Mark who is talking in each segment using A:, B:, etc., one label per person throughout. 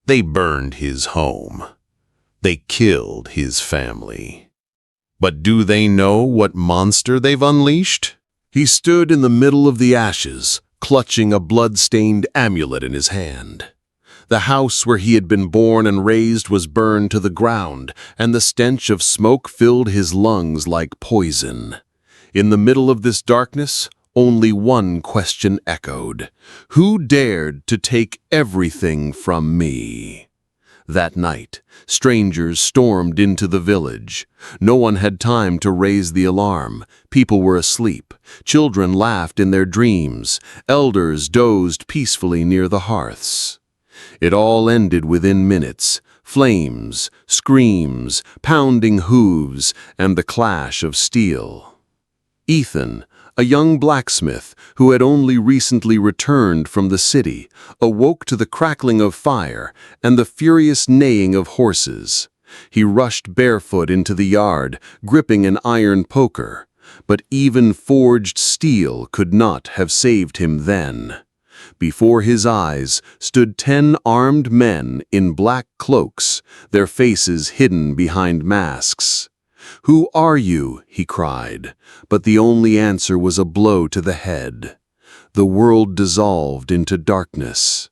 A: They burned his home. They killed his family. But do they know what monster they've unleashed? He stood in the middle of the ashes, clutching a blood-stained amulet in his hand. The house where he had been born and raised was burned to the ground, and the stench of smoke filled his lungs like poison. In the middle of this darkness, only one question echoed. Who dared to take everything from me? That night, strangers stormed into the village. No one had time to raise the alarm. People were asleep. Children laughed in their dreams. Elders dozed peacefully near the hearths. It all ended within minutes. Flames, screams, pounding hooves, and the clash of steel. Ethan, a young blacksmith who had only recently returned from the city, awoke to the crackling of fire and the furious neighing of horses. He rushed barefoot into the yard, gripping an iron poker. But even forged steel could not have saved him then. Before his eyes stood 10 armed men in black cloaks, their faces hidden behind masks. "Who are you?" he cried, but the only answer was a blow to the head. The world dissolved into darkness.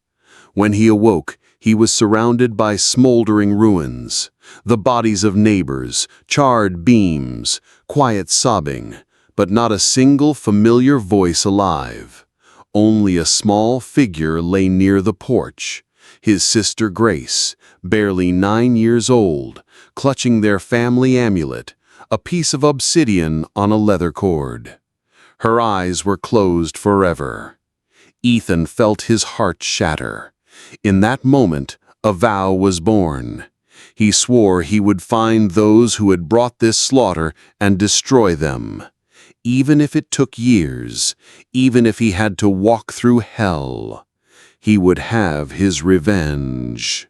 A: When he awoke, he was surrounded by smoldering ruins, the bodies of neighbors, charred beams, quiet sobbing, but not a single familiar voice alive. Only a small figure lay near the porch, his sister Grace, barely 9 years old, clutching their family amulet, a piece of obsidian on a leather cord. Her eyes were closed forever. Ethan felt his heart shatter. In that moment, a vow was born. He swore he would find those who had brought this slaughter and destroy them. Even if it took years, even if he had to walk through hell, he would have his revenge.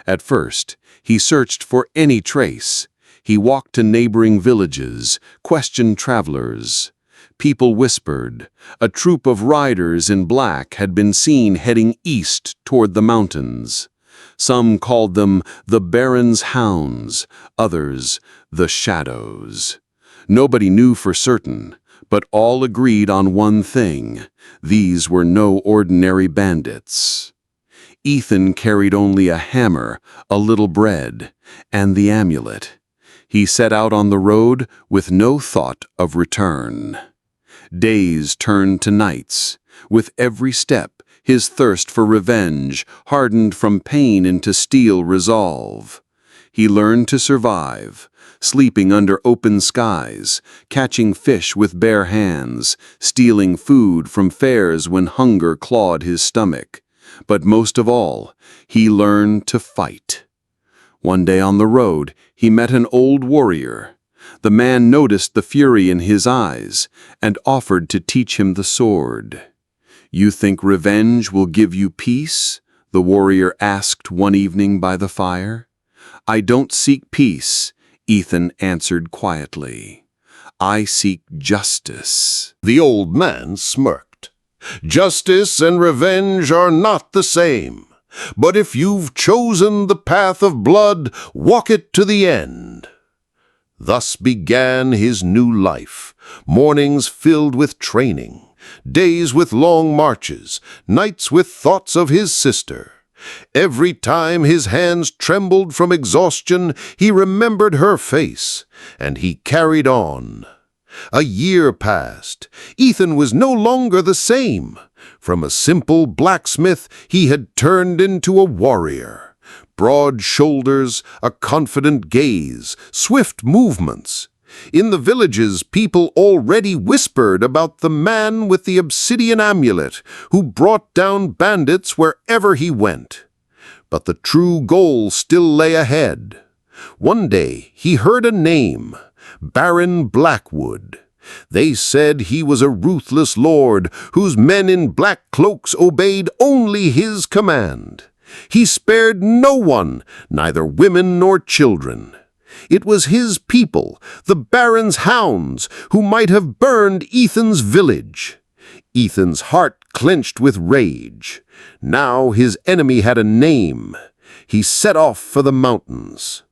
A: At first, he searched for any trace. He walked to neighboring villages, questioned travelers. People whispered. A troop of riders in black had been seen heading east toward the mountains. Some called them the Baron's Hounds, others the Shadows. Nobody knew for certain, but all agreed on one thing. These were no ordinary bandits. Ethan carried only a hammer, a little bread, and the amulet. He set out on the road with no thought of return. Days turned to nights. With every step, his thirst for revenge hardened from pain into steel resolve. He learned to survive, sleeping under open skies, catching fish with bare hands, stealing food from fairs when hunger clawed his stomach. But most of all, he learned to fight. One day on the road, he met an old warrior. The man noticed the fury in his eyes and offered to teach him the sword. "You think revenge will give you peace?" the warrior asked one evening by the fire. "I don't seek peace," Ethan answered quietly. "I seek justice."
B: The old man smirked. "Justice and revenge are not the same. But if you've chosen the path of blood, walk it to the end." Thus began his new life, mornings filled with training, days with long marches, nights with thoughts of his sister. Every time his hands trembled from exhaustion, he remembered her face, and he carried on. A year passed. Ethan was no longer the same. From a simple blacksmith, he had turned into a warrior. Broad shoulders, a confident gaze, swift movements. In the villages, people already whispered about the man with the obsidian amulet who brought down bandits wherever he went. But the true goal still lay ahead. One day, he heard a name, Baron Blackwood. They said he was a ruthless lord whose men in black cloaks obeyed only his command. He spared no one, neither women nor children. It was his people, the Baron's hounds, who might have burned Ethan's village. Ethan's heart clenched with rage. Now his enemy had a name. he set off for the mountains.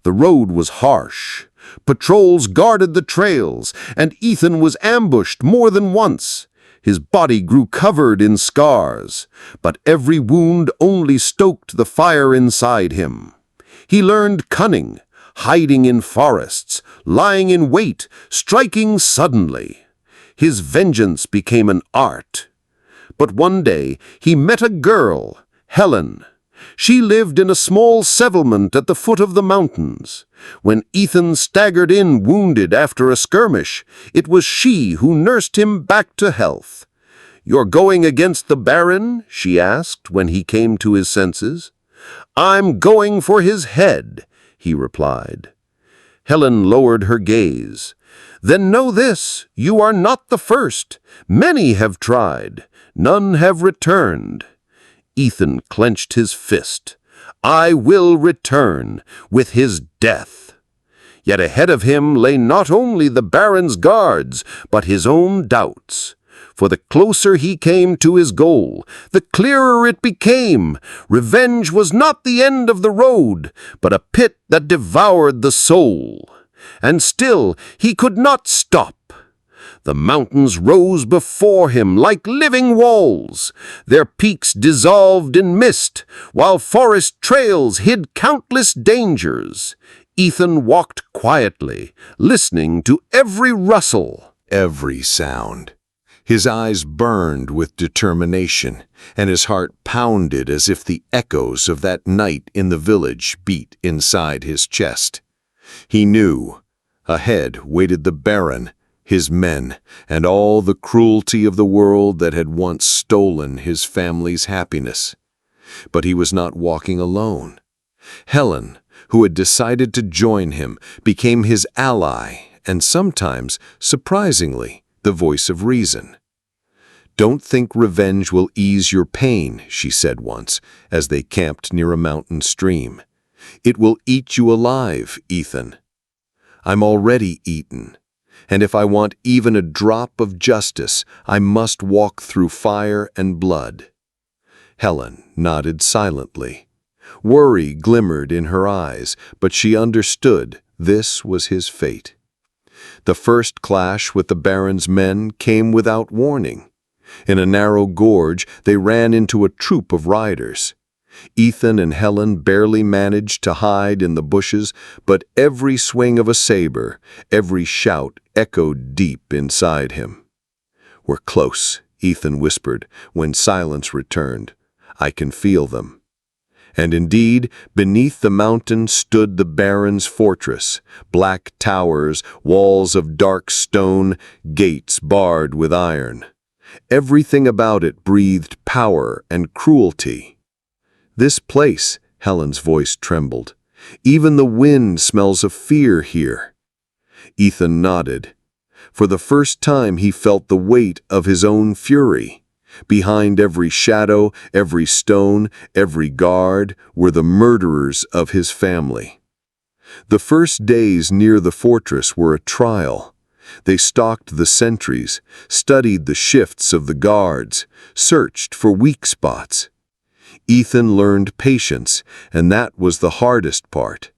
B: The road was harsh. Patrols guarded the trails, and Ethan was ambushed more than once. His body grew covered in scars, but every wound only stoked the fire inside him. He learned cunning, hiding in forests, lying in wait, striking suddenly. His vengeance became an art. But one day he met a girl, Helen. She lived in a small settlement at the foot of the mountains. When Ethan staggered in wounded after a skirmish, it was she who nursed him back to health. "You're going against the Baron?" she asked when he came to his senses. "I'm going for his head," he replied. Helen lowered her gaze. "Then know this, you are not the first. Many have tried. None have returned." Ethan clenched his fist. "I will return with his death." Yet ahead of him lay not only the Baron's guards, but his own doubts. For the closer he came to his goal, the clearer it became. Revenge was not the end of the road, but a pit that devoured the soul. And still he could not stop. The mountains rose before him like living walls. Their peaks dissolved in mist, while forest trails hid countless dangers. Ethan walked quietly, listening to every rustle,
A: Every sound. His eyes burned with determination, and his heart pounded as if the echoes of that night in the village beat inside his chest. He knew. Ahead waited the Baron, his men, and all the cruelty of the world that had once stolen his family's happiness. But he was not walking alone. Helen, who had decided to join him, became his ally and sometimes, surprisingly, the voice of reason. "Don't think revenge will ease your pain," she said once, as they camped near a mountain stream. "It will eat you alive, Ethan." "I'm already eaten. And if I want even a drop of justice, I must walk through fire and blood." Helen nodded silently. Worry glimmered in her eyes, but she understood this was his fate. The first clash with the Baron's men came without warning. In a narrow gorge, they ran into a troop of riders. Ethan and Helen barely managed to hide in the bushes, but every swing of a saber, every shout echoed deep inside him. "We're close," Ethan whispered when silence returned. "I can feel them." And indeed, beneath the mountain stood the Baron's fortress, black towers, walls of dark stone, gates barred with iron. Everything about it breathed power and cruelty. "This place," Helen's voice trembled. "Even the wind smells of fear here." Ethan nodded. For the first time he felt the weight of his own fury. Behind every shadow, every stone, every guard were the murderers of his family. The first days near the fortress were a trial. They stalked the sentries, studied the shifts of the guards, searched for weak spots. Ethan learned patience, and that was the hardest part.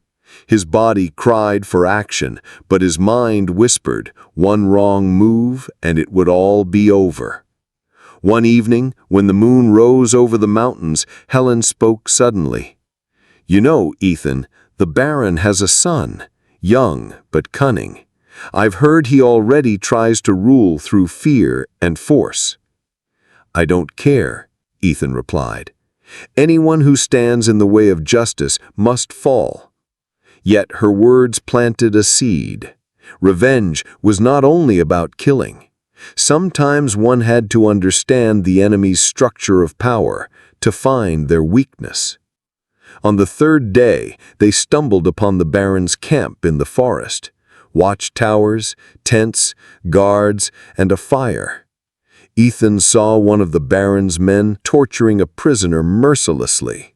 A: His body cried for action, but his mind whispered, one wrong move and it would all be over. One evening, when the moon rose over the mountains, Helen spoke suddenly. "You know, Ethan, the Baron has a son, young but cunning. I've heard he already tries to rule through fear and force." "I don't care," Ethan replied. "Anyone who stands in the way of justice must fall." Yet her words planted a seed. Revenge was not only about killing. Sometimes one had to understand the enemy's structure of power, to find their weakness. On the third day, they stumbled upon the Baron's camp in the forest. Watchtowers, tents, guards, and a fire. Ethan saw one of the Baron's men torturing a prisoner mercilessly.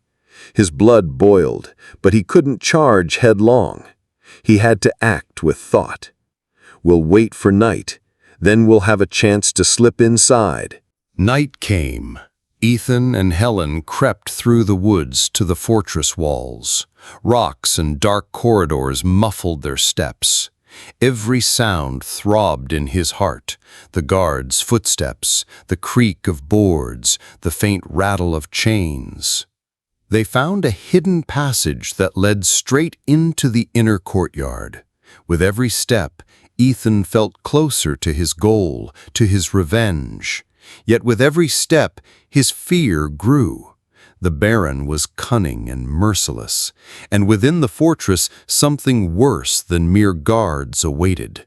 A: His blood boiled, but he couldn't charge headlong. He had to act with thought. "We'll wait for night, then we'll have a chance to slip inside." Night came,
C: Ethan and Helen crept through the woods to the fortress walls. Rocks and dark corridors muffled their steps. Every sound throbbed in his heart: the guards' footsteps, the creak of boards, the faint rattle of chains. They found a hidden passage that led straight into the inner courtyard. With every step, Ethan felt closer to his goal, to his revenge. Yet with every step, his fear grew. The Baron was cunning and merciless, and within the fortress something worse than mere guards awaited.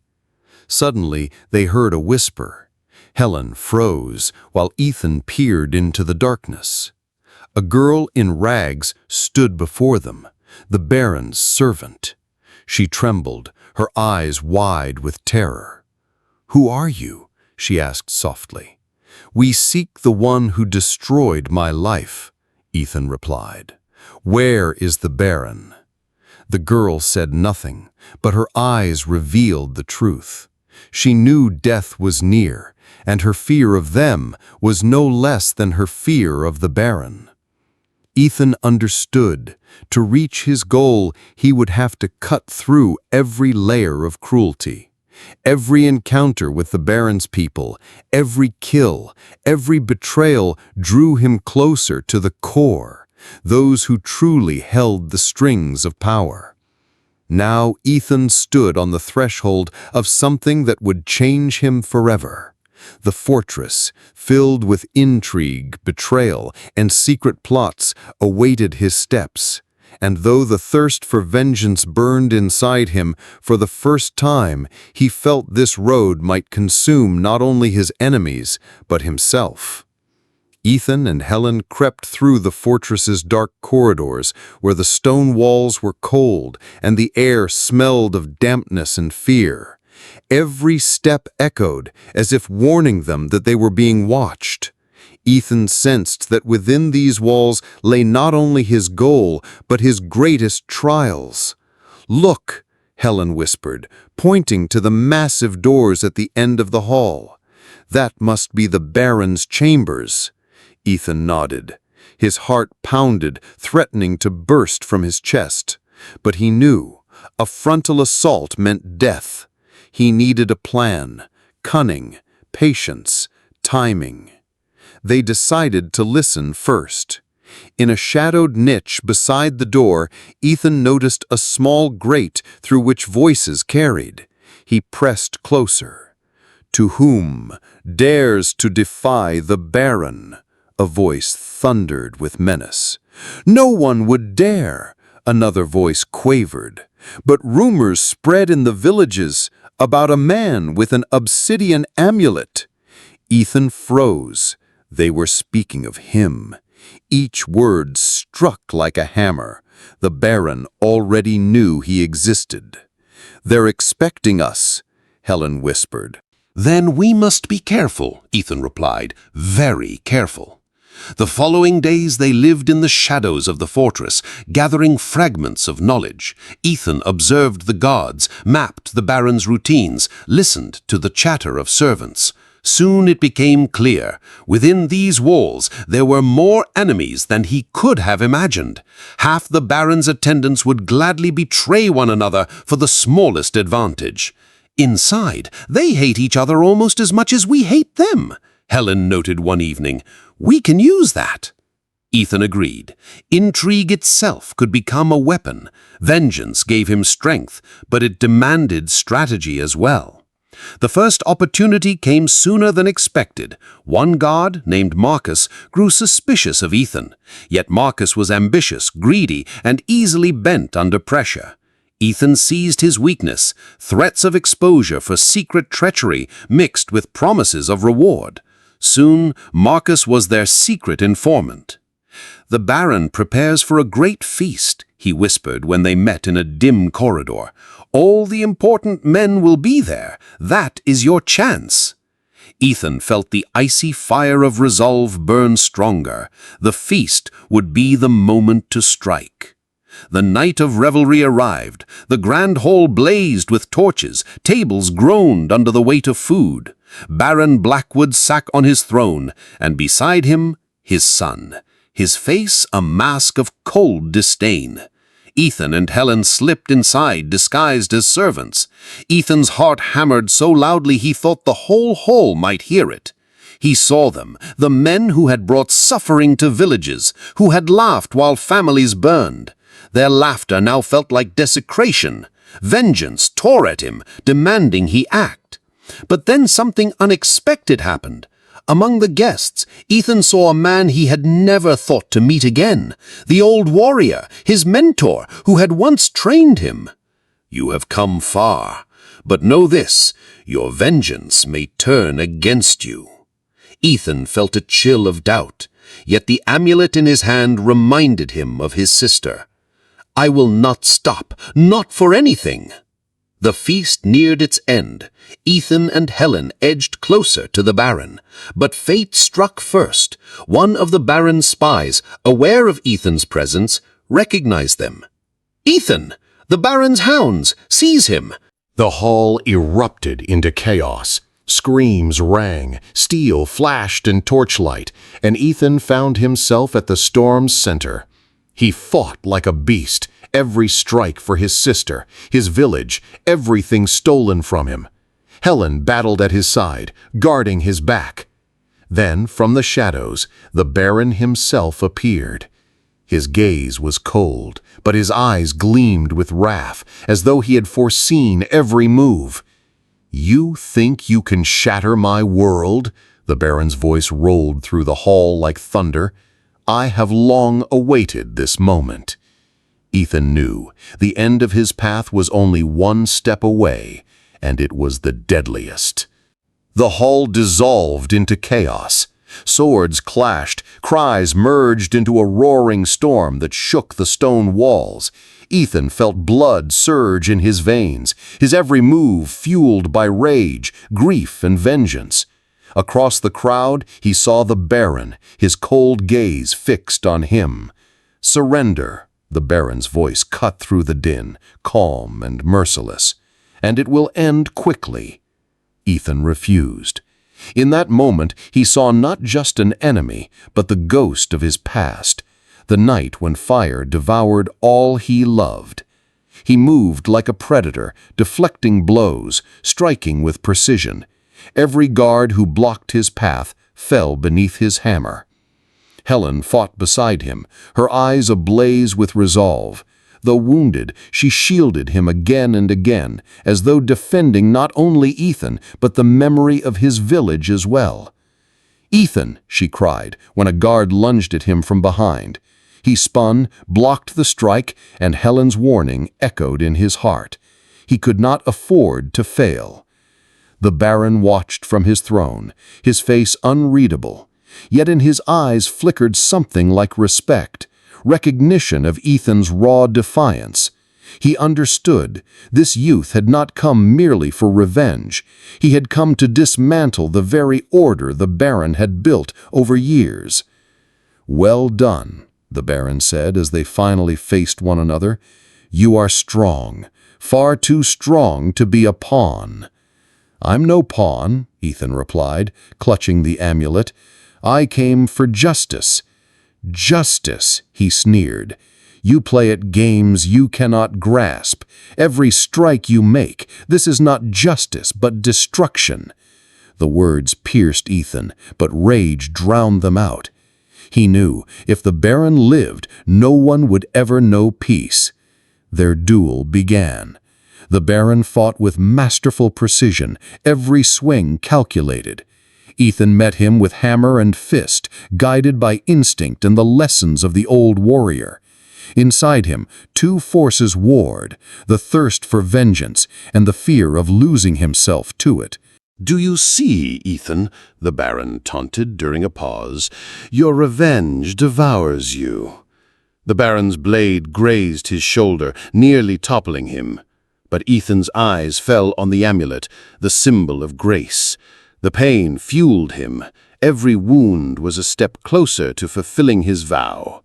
C: Suddenly, they heard a whisper. Helen froze while Ethan peered into the darkness. A girl in rags stood before them, the Baron's servant. She trembled, her eyes wide with terror. "Who are you?" she asked softly. "We seek the one who destroyed my life," Ethan replied. "Where is the Baron?" The girl said nothing, but her eyes revealed the truth. She knew death was near, and her fear of them was no less than her fear of the Baron. Ethan understood. To reach his goal, he would have to cut through every layer of cruelty. Every encounter with the Baron's people, every kill, every betrayal drew him closer to the core, those who truly held the strings of power. Now Ethan stood on the threshold of something that would change him forever. The fortress, filled with intrigue, betrayal, and secret plots, awaited his steps. And though the thirst for vengeance burned inside him, for the first time he felt this road might consume not only his enemies, but himself. Ethan and Helen crept through the fortress's dark corridors, where the stone walls were cold and the air smelled of dampness and fear. Every step echoed, as if warning them that they were being watched. Ethan sensed that within these walls lay not only his goal, but his greatest trials. "Look," Helen whispered, pointing to the massive doors at the end of the hall. "That must be the Baron's chambers." Ethan nodded. His heart pounded, threatening to burst from his chest. But he knew a frontal assault meant death. He needed a plan, cunning, patience, timing. They decided to listen first. In a shadowed niche beside the door, Ethan noticed a small grate through which voices carried. He pressed closer. "To whom dares to defy the Baron?" a voice thundered with menace. "No one would dare," another voice quavered. "But rumors spread in the villages about a man with an obsidian amulet." Ethan froze. They were speaking of him. Each word struck like a hammer. The Baron already knew he existed. "They're expecting us," Helen whispered.
B: "Then we must be careful," Ethan replied, "very careful." The following days they lived in the shadows of the fortress, gathering fragments of knowledge. Ethan observed the guards, mapped the Baron's routines, listened to the chatter of servants. Soon it became clear, within these walls there were more enemies than he could have imagined. Half the Baron's attendants would gladly betray one another for the smallest advantage. "Inside, they hate each other almost as much as we hate them," Helen noted one evening. "We can use that." Ethan agreed. Intrigue itself could become a weapon. Vengeance gave him strength, but it demanded strategy as well. The first opportunity came sooner than expected. One guard, named Marcus, grew suspicious of Ethan. Yet Marcus was ambitious, greedy, and easily bent under pressure. Ethan seized his weakness, threats of exposure for secret treachery mixed with promises of reward. Soon, Marcus was their secret informant. "The Baron prepares for a great feast," he whispered when they met in a dim corridor. "All the important men will be there. That is your chance." Ethan felt the icy fire of resolve burn stronger. The feast would be the moment to strike. The night of revelry arrived. The grand hall blazed with torches. Tables groaned under the weight of food. Baron Blackwood sat on his throne, and beside him,
A: his son, his face a mask of cold disdain. Ethan and Helen slipped inside, disguised as servants. Ethan's heart hammered so loudly he thought the whole hall might hear it. He saw them, the men who had brought suffering to villages, who had laughed while families burned. Their laughter now felt like desecration. Vengeance tore at him, demanding he act. But then something unexpected happened. Among the guests, Ethan saw a man he had never thought to meet again, the old warrior, his mentor, who had once trained him. "You have come far, but know this, your vengeance may turn against you." Ethan felt a chill of doubt, yet the amulet in his hand reminded him of his sister. "I will not stop, not for anything." The feast neared its end. Ethan and Helen edged closer to the Baron, but fate struck first. One of the Baron's spies, aware of Ethan's presence, recognized them. "Ethan! The Baron's hounds! Seize him!"
C: The hall erupted into chaos. Screams rang, steel flashed in torchlight, and Ethan found himself at the storm's center. He fought like a beast, every strike for his sister, his village, everything stolen from him. Helen battled at his side, guarding his back. Then, from the shadows, the Baron himself appeared. His gaze was cold, but his eyes gleamed with wrath, as though he had foreseen every move. "You think you can shatter my world?" The Baron's voice rolled through the hall like thunder. "I have long awaited this moment." Ethan knew the end of his path was only one step away, and it was the deadliest. The hall dissolved into chaos. Swords clashed, cries merged into a roaring storm that shook the stone walls. Ethan felt blood surge in his veins, his every move fueled by rage, grief, and vengeance. Across the crowd, he saw the Baron, his cold gaze fixed on him. "Surrender," the Baron's voice cut through the din, calm and merciless. "And it will end quickly." Ethan refused. In that moment, he saw not just an enemy, but the ghost of his past, the night when fire devoured all he loved. He moved like a predator, deflecting blows, striking with precision. Every guard who blocked his path fell beneath his hammer. Helen fought beside him, her eyes ablaze with resolve. Though wounded, she shielded him again and again, as though defending not only Ethan, but the memory of his village as well. "Ethan!" she cried, when a guard lunged at him from behind. He spun, blocked the strike, and Helen's warning echoed in his heart. He could not afford to fail. The Baron watched from his throne, his face unreadable. Yet in his eyes flickered something like respect, recognition of Ethan's raw defiance. He understood this youth had not come merely for revenge. He had come to dismantle the very order the Baron had built over years. "Well done," the Baron said as they finally faced one another. "You are strong, far too strong to be a pawn." "I'm no pawn," Ethan replied, clutching the amulet. "I came for justice." "Justice," he sneered. "You play at games you cannot grasp. Every strike you make, this is not justice, but destruction." The words pierced Ethan, but rage drowned them out. He knew if the Baron lived, no one would ever know peace. Their duel began. The Baron fought with masterful precision, every swing calculated. Ethan met him with hammer and fist, guided by instinct and the lessons of the old warrior. Inside him, two forces warred, the thirst for vengeance and the fear of losing himself to it.
B: "Do you see, Ethan?" the Baron taunted during a pause. "Your revenge devours you." The Baron's blade grazed his shoulder, nearly toppling him. But Ethan's eyes fell on the amulet, the symbol of grace. The pain fueled him. Every wound was a step closer to fulfilling his vow.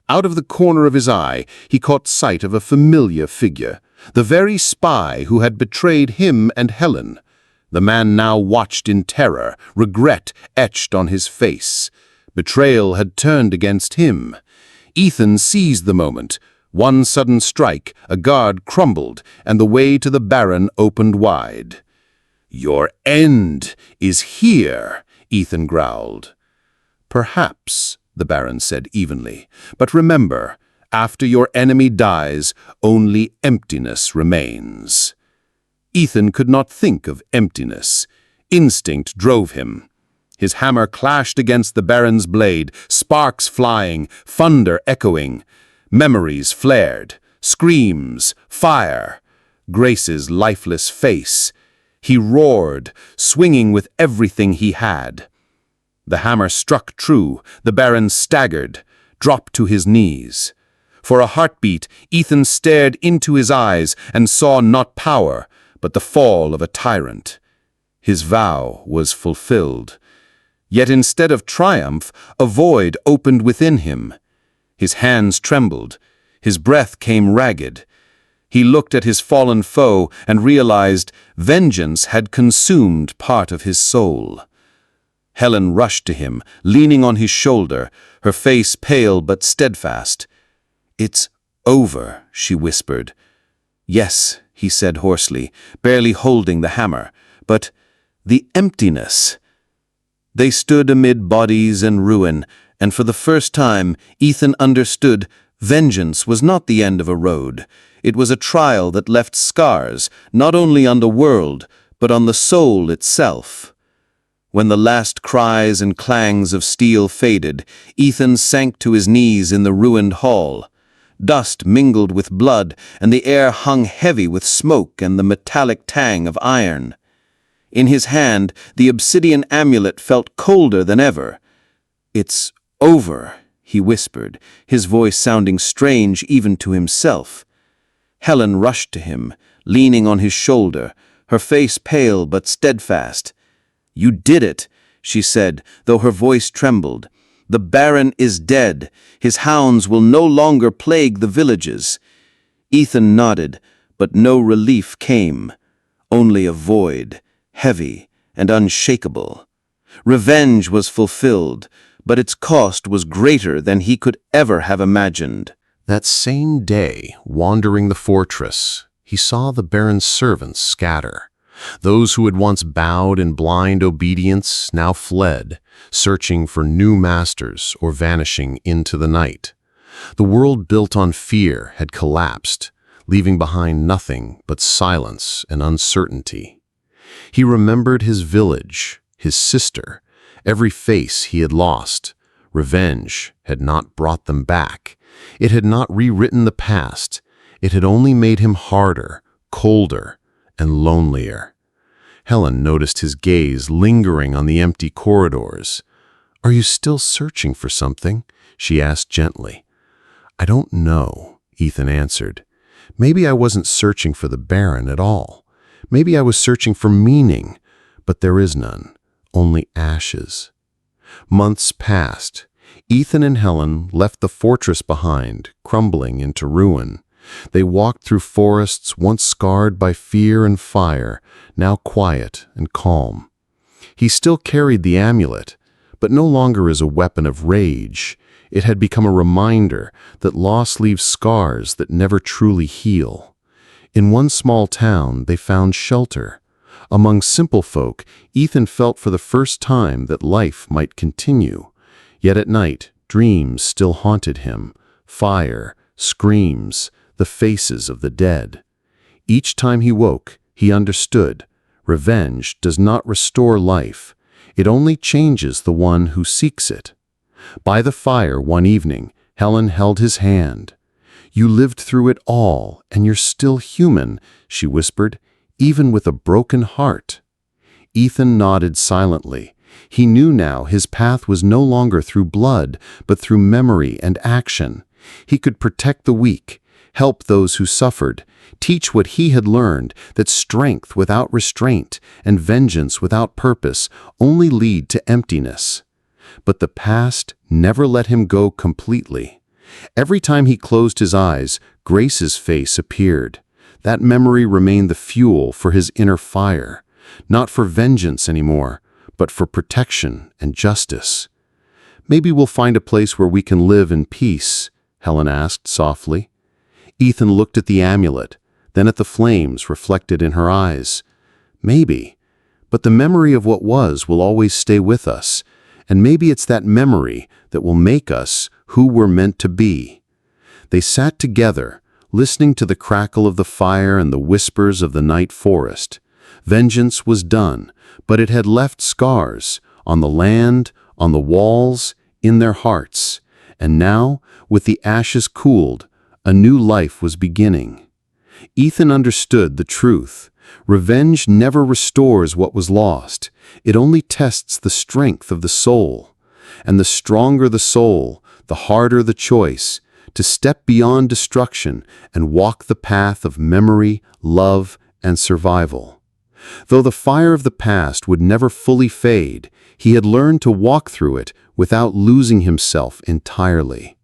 B: Out of the corner of his eye, he caught sight of a familiar figure, the very spy who had betrayed him and Helen. The man now watched in terror, regret etched on his face.
C: Betrayal had turned against him. Ethan seized the moment. One sudden strike, a guard crumbled, and the way to the Baron opened wide. "Your end is here," Ethan growled. "Perhaps," the Baron said evenly, "but remember, after your enemy dies, only emptiness remains." Ethan could not think of emptiness. Instinct drove him. His hammer clashed against the Baron's blade, sparks flying, thunder echoing. Memories flared, screams, fire. Grace's lifeless face. He roared, swinging with everything he had. The hammer struck true. The Baron staggered, dropped to his knees. For a heartbeat, Ethan stared into his eyes and saw not power, but the fall of a tyrant. His vow was fulfilled. Yet instead of triumph, a void opened within him. His hands trembled. His breath came ragged. He looked at his fallen foe and realized vengeance had consumed part of his soul. Helen rushed to him, leaning on his shoulder, her face pale but steadfast. "It's over," she whispered. "Yes," he said hoarsely, barely holding the hammer, "but the emptiness." They stood amid bodies and ruin, and for the first time Ethan understood vengeance was not the end of a road. It was a trial that left scars, not only on the world, but on the soul itself. When the last cries and clangs of steel faded, Ethan sank to his knees in the ruined hall. Dust mingled with blood, and the air hung heavy with smoke and the metallic tang of iron. In his hand, the obsidian amulet felt colder than ever. "It's over," he whispered, his voice sounding strange even to himself. Helen rushed to him, leaning on his shoulder, her face pale but steadfast. "You did it," she said, though her voice trembled. "The Baron is dead. His hounds will no longer plague the villages." Ethan nodded, but no relief came. Only a void, heavy and unshakable. Revenge was fulfilled, but its cost was greater than he could ever have imagined.
A: That same day, wandering the fortress, he saw the Baron's servants scatter. Those who had once bowed in blind obedience now fled, searching for new masters or vanishing into the night. The world built on fear had collapsed, leaving behind nothing but silence and uncertainty. He remembered his village, his sister, every face he had lost. Revenge had not brought them back. It had not rewritten the past. It had only made him harder, colder, and lonelier. Helen noticed his gaze lingering on the empty corridors. "Are you still searching for something?" she asked gently. "I don't know," Ethan answered. "Maybe I wasn't searching for the Baron at all. Maybe I was searching for meaning, but there is none, only ashes." Months passed. Ethan and Helen left the fortress behind, crumbling into ruin. They walked through forests once scarred by fear and fire, now quiet and calm. He still carried the amulet, but no longer as a weapon of rage. It had become a reminder that loss leaves scars that never truly heal. In one small town, they found shelter. Among simple folk, Ethan felt for the first time that life might continue. Yet at night, dreams still haunted him. Fire, screams, the faces of the dead. Each time he woke, he understood. Revenge does not restore life. It only changes the one who seeks it. By the fire one evening, Helen held his hand. "You lived through it all, and you're still human," she whispered, "even with a broken heart." Ethan nodded silently. He knew now his path was no longer through blood, but through memory and action. He could protect the weak, help those who suffered, teach what he had learned, that strength without restraint and vengeance without purpose only lead to emptiness. But the past never let him go completely. Every time he closed his eyes, Grace's face appeared. That memory remained the fuel for his inner fire, not for vengeance anymore, but for protection and justice. Maybe we'll find a place where we can live in peace, Helen asked softly. Ethan looked at the amulet, then at the flames reflected in her eyes. Maybe, but the memory of what was will always stay with us, and maybe it's that memory that will make us who we're meant to be. They sat together, listening to the crackle of the fire and the whispers of the night forest. Vengeance was done, but it had left scars on the land, on the walls, in their hearts. And now, with the ashes cooled, a new life was beginning. Ethan understood the truth. Revenge never restores what was lost. It only tests the strength of the soul. And the stronger the soul, the harder the choice, to step beyond destruction and walk the path of memory, love, and survival. Though the fire of the past would never fully fade, he had learned to walk through it without losing himself entirely.